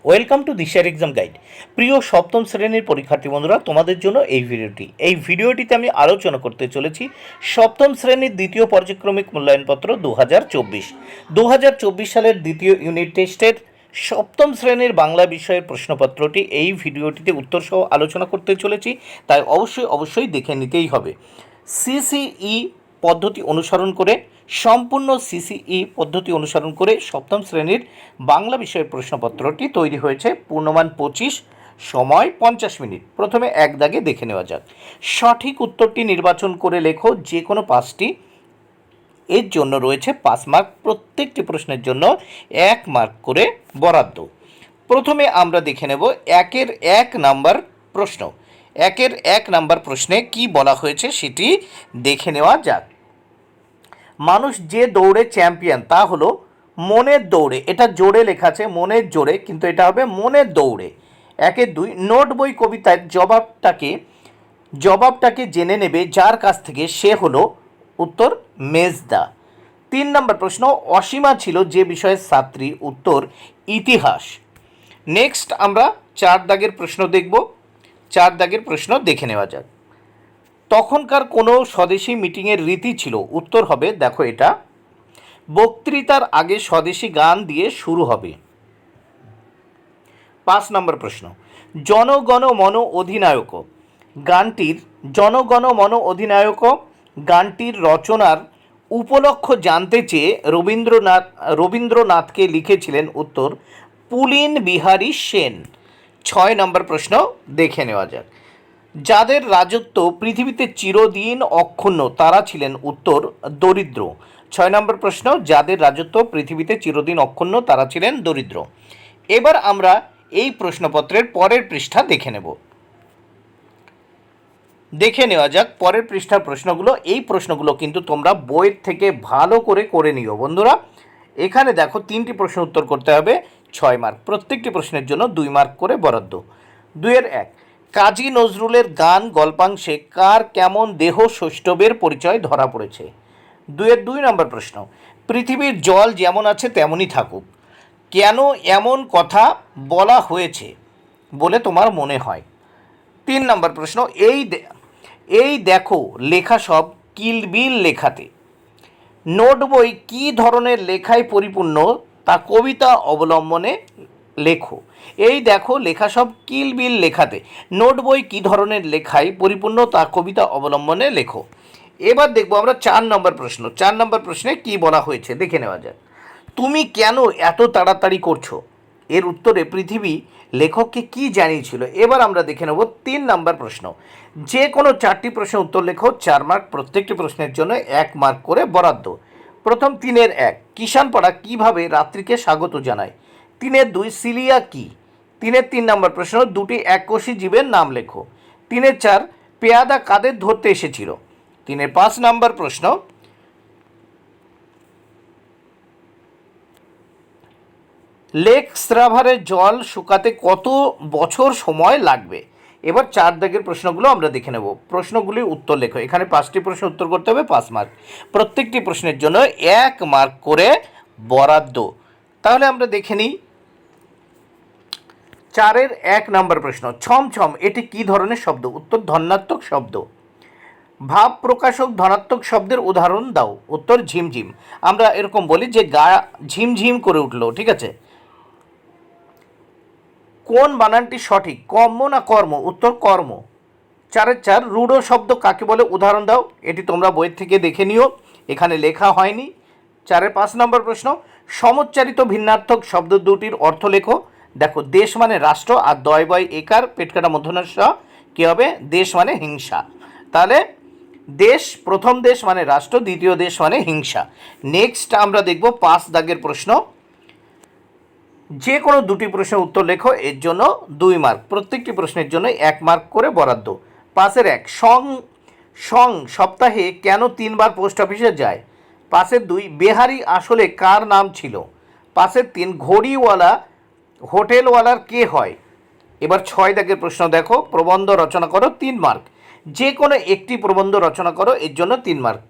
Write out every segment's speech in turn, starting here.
Welcome to দিশার exam guide. প্রিয় সপ্তম শ্রেণীর পরীক্ষার্থী বন্ধুরা, তোমাদের জন্য এই ভিডিওটিতে আমি আলোচনা করতে চলেছি সপ্তম শ্রেণীর দ্বিতীয় পর্যায়ক্রমিক মূল্যায়নপত্র 2024 সালের দ্বিতীয় ইউনিট টেস্টের সপ্তম শ্রেণীর বাংলা বিষয়ের প্রশ্নপত্রটি এই ভিডিওটিতে উত্তর সহ আলোচনা করতে চলেছি, তাই অবশ্যই দেখে নিতেই হবে। সিসিই পদ্ধতি অনুসরণ করে সম্পূর্ণ সিসিই পদ্ধতি অনুসরণ করে সপ্তম শ্রেণীর বাংলা বিষয়ের প্রশ্নপত্রটি তৈরি হয়েছে। পূর্ণমান 25, সময় 50 মিনিট। প্রথমে এক দাগে দেখে নেওয়া যাক। সঠিক উত্তরটি নির্বাচন করে লেখো যে কোনো 5টি। এর জন্য রয়েছে 5 মার্ক, প্রত্যেকটি প্রশ্নের জন্য 1 মার্ক করে বরাদ্দ। প্রথমে আমরা দেখে নেব একের 1 নাম্বার প্রশ্ন। একের 1 নাম্বার প্রশ্নে কি বলা হয়েছে সেটি দেখে নেওয়া যাক। মানুষ যে দৌড়ে চ্যাম্পিয়ন তা হলো মনের দৌড়ে। এটা জোরে লেখা আছে, মনের জোরে, কিন্তু এটা হবে মনের দৌড়ে। 1-2 নোট বই কবিতার জবাবটাকে জেনে নেবে যার কাছ থেকে, সে হলো উত্তর মেজদা। 3 নম্বর প্রশ্ন, অসীমা ছিল যে বিষয়ের ছাত্রী, উত্তর ইতিহাস। নেক্সট আমরা 4 দাগের প্রশ্ন দেখব। 4 দাগের প্রশ্ন দেখে নেওয়া যাক। তখনকার কোনো স্বদেশী মিটিংয়ের রীতি ছিল, উত্তর হবে, দেখো এটা, বক্তৃতার আগে স্বদেশী গান দিয়ে শুরু হবে। 5 নম্বর প্রশ্ন, জনগণ মন অধিনায়ক গানটির রচনার উপলক্ষ জানতে চেয়ে রবীন্দ্রনাথকে লিখেছিলেন, উত্তর পুলিন বিহারী সেন। 6 নম্বর প্রশ্ন দেখে নেওয়া যাক। যাদের রাজত্ব পৃথিবীতে চিরদিন অক্ষুণ্ণ তারা ছিলেন, উত্তর দরিদ্র। 6 নম্বর প্রশ্ন, যাদের রাজত্ব পৃথিবীতে চিরদিন অক্ষুণ্ণ তারা ছিলেন দরিদ্র। এবার আমরা এই প্রশ্নপত্রের পরের পৃষ্ঠা দেখে নেওয়া যাক পরের পৃষ্ঠার প্রশ্নগুলো। এই প্রশ্নগুলো কিন্তু তোমরা বইয়ের থেকে ভালো করে নিও বন্ধুরা। এখানে দেখো 3টি প্রশ্ন উত্তর করতে হবে, 6 মার্ক, প্রত্যেকটি প্রশ্নের জন্য 2 মার্ক করে বরাদ্দ। 2-1, কাজী নজরুলের গান গল্পাংশে কার কেমন দেহ সৌষ্ঠবের পরিচয় ধরা পড়েছে। 2 নম্বর প্রশ্ন, পৃথিবীর জল যেমন আছে তেমনই থাকুক, কেন এমন কথা বলা হয়েছে বলে তোমার মনে হয়। 3 নম্বর প্রশ্ন, এই দেখো লেখা সব কিলবিল লেখাতে। নোট বই কী ধরনের লেখায় পরিপূর্ণ তা কবিতা অবলম্বনে লেখো। এই দেখো লেখা সব কিলবিল লেখাতে। নোট বই কী ধরনের লেখায় পরিপূর্ণ তা কবিতা অবলম্বনে লেখো। এবার দেখব আমরা 4 নম্বর প্রশ্ন। 4 নম্বর প্রশ্নে কি বলা হয়েছে দেখে নেওয়া যাক। তুমি কেন এত তাড়াতাড়ি করছো, এর উত্তরে পৃথিবী লেখককে কি জানিয়েছিল। এবার আমরা দেখে নেব 3 নম্বর প্রশ্ন। যে কোনো 4টি প্রশ্নের উত্তর লেখো, 4 মার্ক, প্রত্যেকটি প্রশ্নের জন্য 1 মার্ক করে বরাদ্দ। প্রথম 3-1, কিষানপাড়া কীভাবে রাত্রিকে স্বাগত জানায়। 3-2, সিলিয়া কি। 3 নম্বর প্রশ্ন, দুটি এককোষী জীবের নাম লেখো। 3-4, পেয়াদা কাদের ধরতে এসেছিল। 5 নম্বর প্রশ্ন, লেক স্ট্রাভারের জল শুকাতে কত বছর সময় লাগবে। এবার 4 দাগের প্রশ্নগুলো আমরা দেখে নেব। প্রশ্নগুলির উত্তর লেখো। এখানে 5টি প্রশ্ন উত্তর করতে হবে, 5 মার্ক, প্রত্যেকটি প্রশ্নের জন্য 1 মার্ক করে বরাদ্দ। তাহলে আমরা দেখে নিই 4-এর 1 নম্বর প্রশ্ন, ছমছম এটি কী ধরনের শব্দ, উত্তর ধনাত্মক শব্দ। ভাব প্রকাশক ধনাত্মক শব্দের উদাহরণ দাও, উত্তর ঝিমঝিম। আমরা এরকম বলি যে গা ঝিমঝিম করে উঠলো, ঠিক আছে। কোন বানানটি সঠিক, কর্ম না কর্ম, উত্তর কর্ম। 4-4, রূঢ় শব্দ কাকে বলে, উদাহরণ দাও। এটি তোমরা বইয়ের থেকে দেখে নিও, এখানে লেখা হয়নি। 5 নম্বর প্রশ্ন, সমুচ্চারিত ভিন্নার্থক শব্দ দুটির অর্থ লেখো। দেখো, দেশ মানে রাষ্ট্র, আর দয় বয় একার পেটকাটা মধ্যনাস্য কী হবে, দেশ মানে হিংসা। তাহলে দেশ, প্রথম দেশ মানে রাষ্ট্র, দ্বিতীয় দেশ মানে হিংসা। নেক্সট আমরা দেখব 5 দাগের প্রশ্ন। যে কোনো 2টি প্রশ্নের উত্তর লেখো, এর জন্য 2 মার্ক, প্রত্যেকটি প্রশ্নের জন্য 1 মার্ক করে বরাদ্দ। 5-1, সং সপ্তাহে কেন 3 বার পোস্ট অফিসে যায়। 5-2, বেহারি আসলে কার নাম ছিল। 5-3, ঘড়িওয়ালা হোটেলওয়ালার কে হয়। এবার 6 দাগের প্রশ্ন দেখো, প্রবন্ধ রচনা করো, 3 মার্ক, যে কোনো একটি প্রবন্ধ রচনা করো, এর জন্য 3 মার্ক।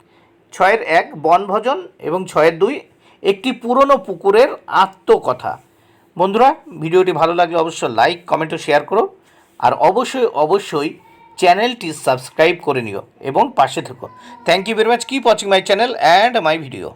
6-1, বনভোজন, এবং 6-2, একটি পুরনো পুকুরের আত্মকথা। বন্ধুরা, ভিডিওটি ভালো লাগলে অবশ্যই লাইক, কমেন্ট ও শেয়ার করো। আর অবশ্যই চ্যানেলটি সাবস্ক্রাইব করে নিও এবং পাশে থেকো। Thank you very much, keep watching my channel and my video.